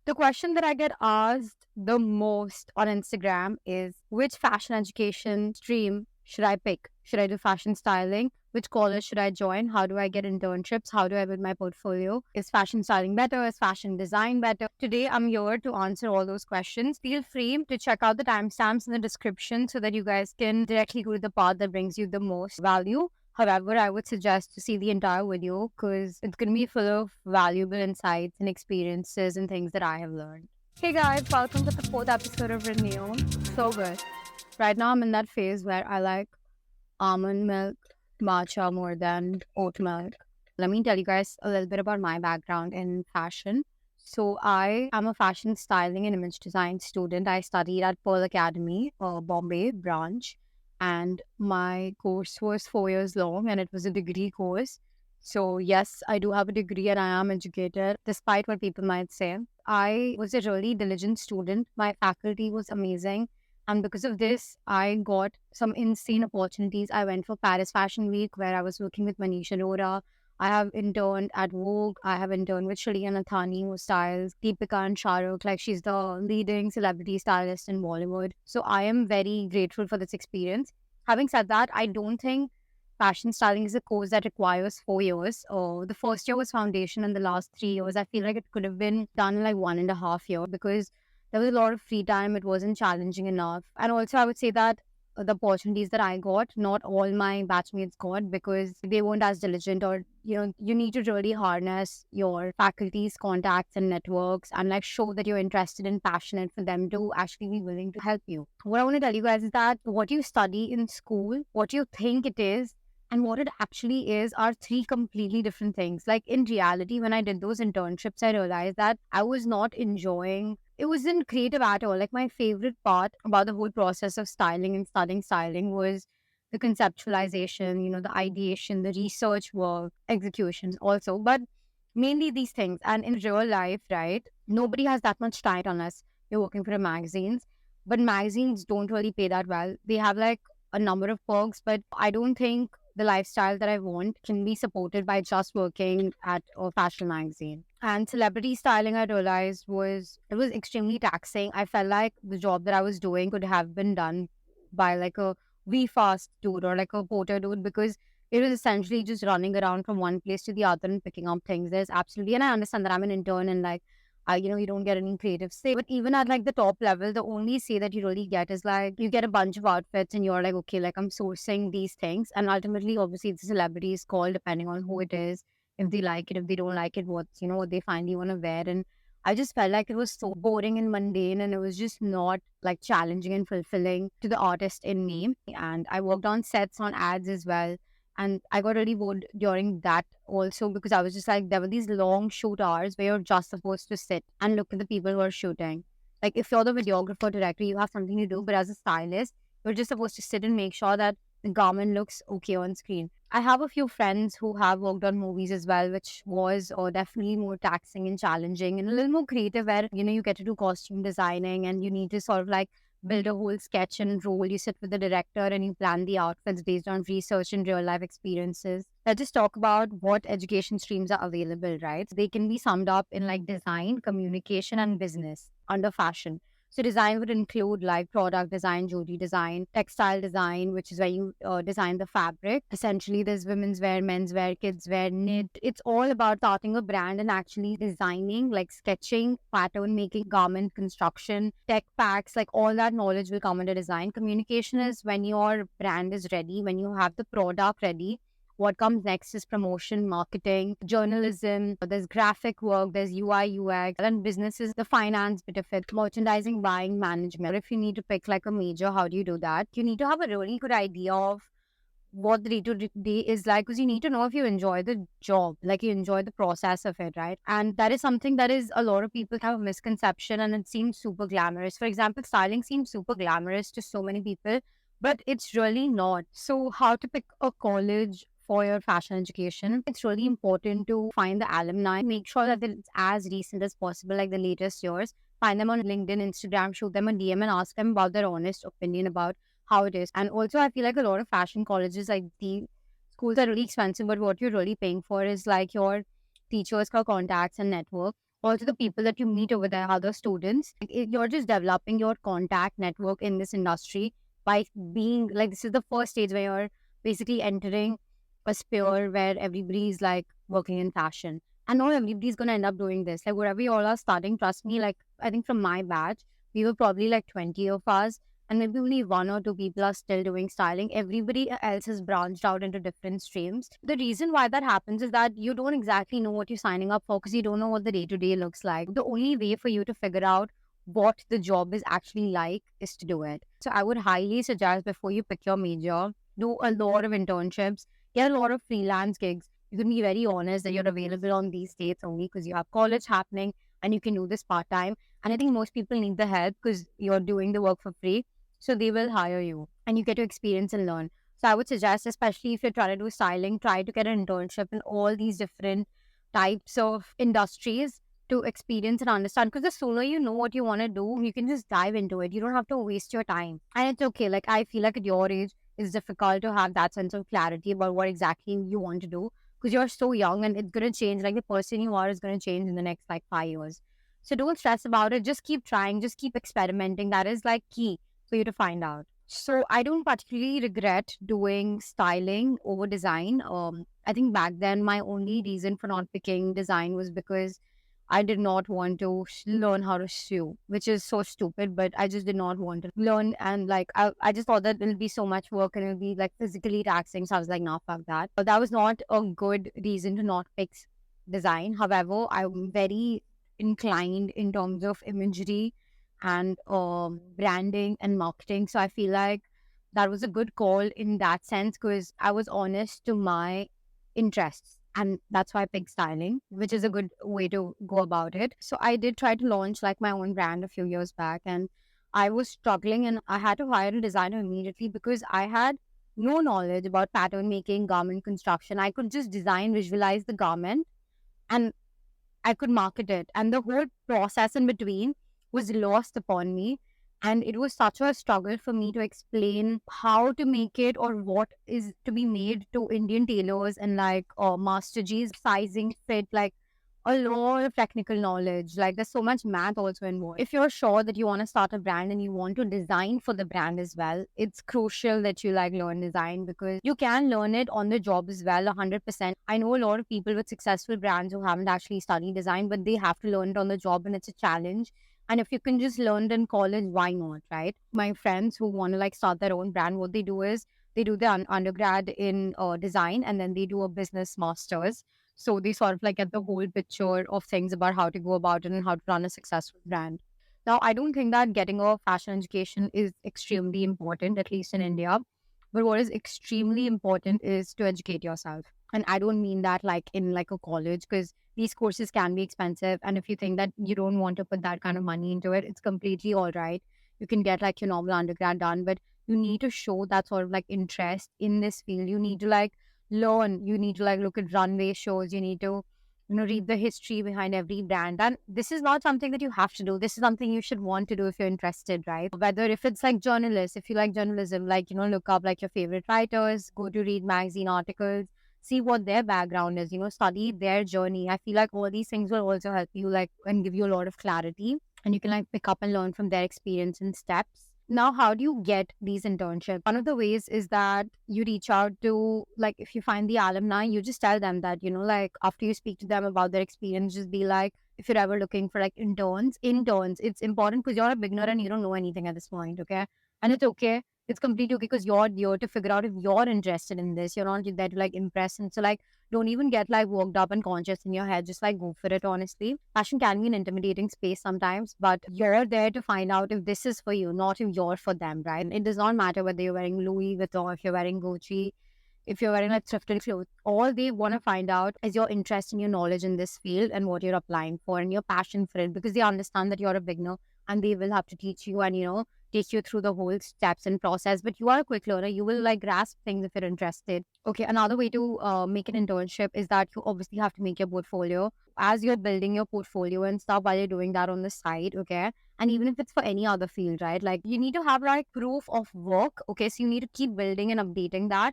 The question that I get asked the most on Instagram is which fashion education stream should I pick? Should I do fashion styling? Which college should I join? How do I get internships? How do I build my portfolio? Is fashion styling better? Is fashion design better? Today, I'm here to answer all those questions. Feel free to check out the timestamps in the description so that you guys can directly go to the path that brings you the most value. However, I would suggest to see the entire video because it's going to be full of valuable insights and experiences and things that I have learned. Hey guys, welcome to the fourth episode of Renew. So good. Right now, I'm in that phase where I like almond milk, matcha more than oat milk. Let me tell you guys a little bit about my background in fashion. So, I am a fashion styling and image design student. I studied at Pearl Academy, Bombay branch, and my course was 4 years long and it was a degree course. So, yes, I do have a degree and I am educated, despite what people might say. I was a really diligent student. My faculty was amazing. And because of this, I got some insane opportunities. I went for Paris Fashion Week where I was working with Manish Arora. I have interned at Vogue. I have interned with Shaliya Nathani, who styles Deepika and Shahrukh. Like she's the leading celebrity stylist in Bollywood. So I am very grateful for this experience. Having said that, I don't think fashion styling is a course that requires 4 years. The first year was foundation, and the last 3 years, I feel like it could have been done in like 1.5 years because there was a lot of free time. It wasn't challenging enough. And also, I would say that the opportunities that I got, not all my batchmates got because they weren't as diligent, or, you need to really harness your faculty's contacts and networks and like show that you're interested and passionate for them to actually be willing to help you. What I want to tell you guys is that what you study in school, what you think it is, and what it actually is are three completely different things. Like in reality, when I did those internships, I realized that I was not enjoying it wasn't creative at all. Like my favorite part about the whole process of styling and studying styling was the conceptualization, the ideation, the research work, executions also, but mainly these things. And in real life, right, nobody has that much time unless you're working for a magazines. But magazines don't really pay that well. They have like a number of perks, but I don't think the lifestyle that I want can be supported by just working at a fashion magazine. And celebrity styling, I realized it was extremely taxing. I felt like the job that I was doing could have been done by like a VFast dude or like a porter dude because it was essentially just running around from one place to the other and picking up things. There's absolutely, and I understand that I'm an intern and like you don't get any creative say. But even at like the top level, the only say that you really get is like you get a bunch of outfits and you're like, okay, like I'm sourcing these things. And ultimately, obviously, the celebrity is called depending on who it is, if they like it, if they don't like it, what they finally want to wear. And I just felt like it was so boring and mundane and it was just not like challenging and fulfilling to the artist in me. And I worked on sets on ads as well. And I got really bored during that also because I was just like, there were these long shoot hours where you're just supposed to sit and look at the people who are shooting. Like, if you're the videographer, director, you have something to do, but as a stylist, you're just supposed to sit and make sure that the garment looks okay on screen. I have a few friends who have worked on movies as well, which was definitely more taxing and challenging and a little more creative where, you get to do costume designing and you need to sort of like build a whole sketch and role. You sit with the director and you plan the outfits based on research and real life experiences. Let's just talk about what education streams are available, right? They can be summed up in like design, communication, and business under fashion. So design would include like product design, jewelry design, textile design, which is where you design the fabric. Essentially, there's women's wear, men's wear, kids wear, knit. It's all about starting a brand and actually designing, like sketching, pattern making, garment construction, tech packs, like all that knowledge will come under design. Communication is when your brand is ready, when you have the product ready. What comes next is promotion, marketing, journalism, there's graphic work, there's UI, UX, and business is the finance bit of it, merchandising, buying, management. If you need to pick like a major, how do you do that? You need to have a really good idea of what the day-to-day is like because you need to know if you enjoy the job, like you enjoy the process of it, right? And that is something that is a lot of people have a misconception and it seems super glamorous. For example, styling seems super glamorous to so many people, but it's really not. So how to pick a college for your fashion education? It's really important to find the alumni, make sure that it's as recent as possible, like the latest years. Find them on LinkedIn, Instagram, shoot them a DM and ask them about their honest opinion about how it is. And also, I feel like a lot of fashion colleges, like the schools are really expensive, but what you're really paying for is like your teachers, contacts, and network. also the people that you meet over there, other students. You're just developing your contact network in this industry by being like, this is the first stage where you're basically entering a sphere where everybody's like working in fashion. And not everybody's gonna end up doing this. Like wherever you all are starting, trust me, like I think from my batch, we were probably like 20 of us, and maybe only one or two people are still doing styling. Everybody else has branched out into different streams. The reason why that happens is that you don't exactly know what you're signing up for because you don't know what the day to day looks like. The only way for you to figure out what the job is actually like is to do it. So I would highly suggest, before you pick your major, do a lot of internships, get a lot of freelance gigs. You can be very honest that you're available on these dates only because you have college happening and you can do this part time. And I think most people need the help because you're doing the work for free. So they will hire you and you get to experience and learn. So I would suggest, especially if you're trying to do styling, try to get an internship in all these different types of industries to experience and understand. Because the sooner you know what you want to do, you can just dive into it. You don't have to waste your time. And it's okay. Like, I feel like at your age, it's difficult to have that sense of clarity about what exactly you want to do because you're so young and it's going to change. Like, the person you are is going to change in the next like 5 years. So don't stress about it. Just keep trying, just keep experimenting. That is like key for you to find out. So I don't particularly regret doing styling over design. I think back then my only reason for not picking design was because I did not want to learn how to sew, which is so stupid, but I just did not want to learn. And like, I just thought that it'll be so much work and it'll be like physically taxing. So I was like, no, fuck that. But that was not a good reason to not pick design. However, I'm very inclined in terms of imagery and branding and marketing. So I feel like that was a good call in that sense because I was honest to my interests. And that's why I picked styling, which is a good way to go about it. So I did try to launch like my own brand a few years back, and I was struggling and I had to hire a designer immediately because I had no knowledge about pattern making, garment construction. I could just design, visualize the garment, and I could market it. And the whole process in between was lost upon me. And it was such a struggle for me to explain how to make it or what is to be made to Indian tailors and like Master G's sizing fit, like a lot of technical knowledge. Like there's so much math also involved. If you're sure that you want to start a brand and you want to design for the brand as well, it's crucial that you like learn design because you can learn it on the job as well, 100%. I know a lot of people with successful brands who haven't actually studied design, but they have to learn it on the job and it's a challenge. And if you can just learn it in college, why not, right? My friends who want to like start their own brand, what they do is they do their undergrad in design and then they do a business master's, so they sort of like get the whole picture of things about how to go about it and how to run a successful brand. Now, I don't think that getting a fashion education is extremely important, at least in India. But what is extremely important is to educate yourself. And I don't mean that like in like a college, because these courses can be expensive. And if you think that you don't want to put that kind of money into it, it's completely all right. You can get like your normal undergrad done, but you need to show that sort of like interest in this field. You need to like learn, you need to like look at runway shows, you need to read the history behind every brand. And this is not something that you have to do, this is something you should want to do if you're interested, right? Whether if it's like journalists, if you like journalism, like look up like your favorite writers, go to read magazine articles, see what their background is, study their journey. I feel like all these things will also help you like and give you a lot of clarity, and you can like pick up and learn from their experience and steps. Now, how do you get these internships? One of the ways is that you reach out to, like, if you find the alumni, you just tell them that, like, after you speak to them about their experience, just be like, if you're ever looking for like interns, it's important because you're a beginner and you don't know anything at this point, okay? And it's okay. It's completely okay because you're there to figure out if you're interested in this. You're not there to like impress. And so, like, don't even get like worked up and conscious in your head. Just like go for it, honestly. Fashion can be an intimidating space sometimes, but you're there to find out if this is for you, not if you're for them, right? It does not matter whether you're wearing Louis Vuitton, if you're wearing Gucci, if you're wearing like thrifted clothes. All they want to find out is your interest and your knowledge in this field and what you're applying for and your passion for it, because they understand that you're a beginner and they will have to teach you and, take you through the whole steps and process. But you are a quick learner. You will like grasp things if you're interested. Okay, another way to make an internship is that you obviously have to make your portfolio. As you're building your portfolio and stuff while you're doing that on the side, okay? And even if it's for any other field, right? Like you need to have like proof of work, okay? So you need to keep building and updating that.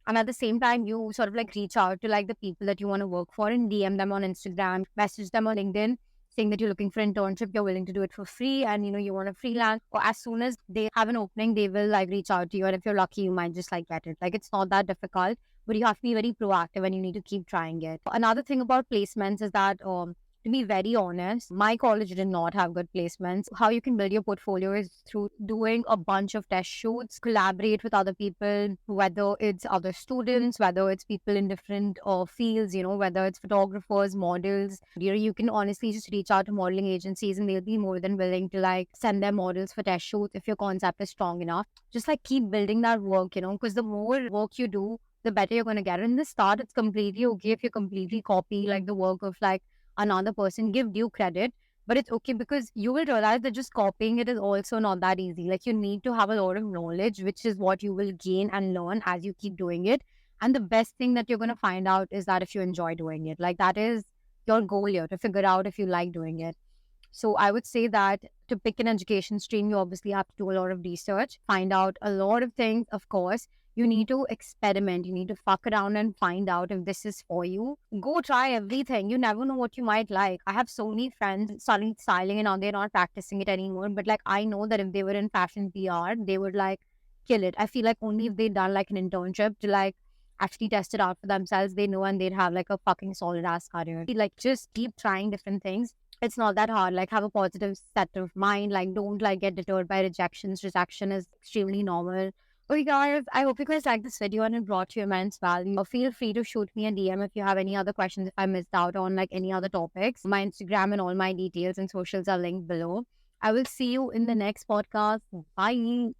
And at the same time, you sort of like reach out to like the people that you want to work for and DM them on Instagram, message them on LinkedIn, saying that you're looking for internship, you're willing to do it for free, and you want to freelance, or as soon as they have an opening, they will like reach out to you. And if you're lucky, you might just like get it. Like, it's not that difficult, but you have to be very proactive and you need to keep trying it. Another thing about placements is that to be very honest, my college did not have good placements. How you can build your portfolio is through doing a bunch of test shoots, collaborate with other people, whether it's other students, whether it's people in different fields, whether it's photographers, models. You can honestly just reach out to modeling agencies and they'll be more than willing to like send their models for test shoots if your concept is strong enough. Just like keep building that work, because the more work you do, the better you're going to get. In the start, it's completely okay if you completely copy like the work of like another person, give due credit, but it's okay because you will realize that just copying it is also not that easy. Like, you need to have a lot of knowledge, which is what you will gain and learn as you keep doing it. And the best thing that you're going to find out is that if you enjoy doing it, like that is your goal here, to figure out if you like doing it. So I would say that to pick an education stream, you obviously have to do a lot of research, find out a lot of things, of course. You need to experiment. You need to fuck around and find out if this is for you. Go try everything. You never know what you might like. I have so many friends studying styling and now they're not practicing it anymore. But like, I know that if they were in fashion PR, they would like kill it. I feel like only if they'd done like an internship to like actually test it out for themselves, they know, and they'd have like a fucking solid ass career. Like, just keep trying different things. It's not that hard. Like, have a positive set of mind. Like, don't like get deterred by rejections. Rejection is extremely normal. Okay, guys, I hope you guys liked this video and it brought you immense value. Feel free to shoot me a DM if you have any other questions, if I missed out on like any other topics. My Instagram and all my details and socials are linked below. I will see you in the next podcast. Bye.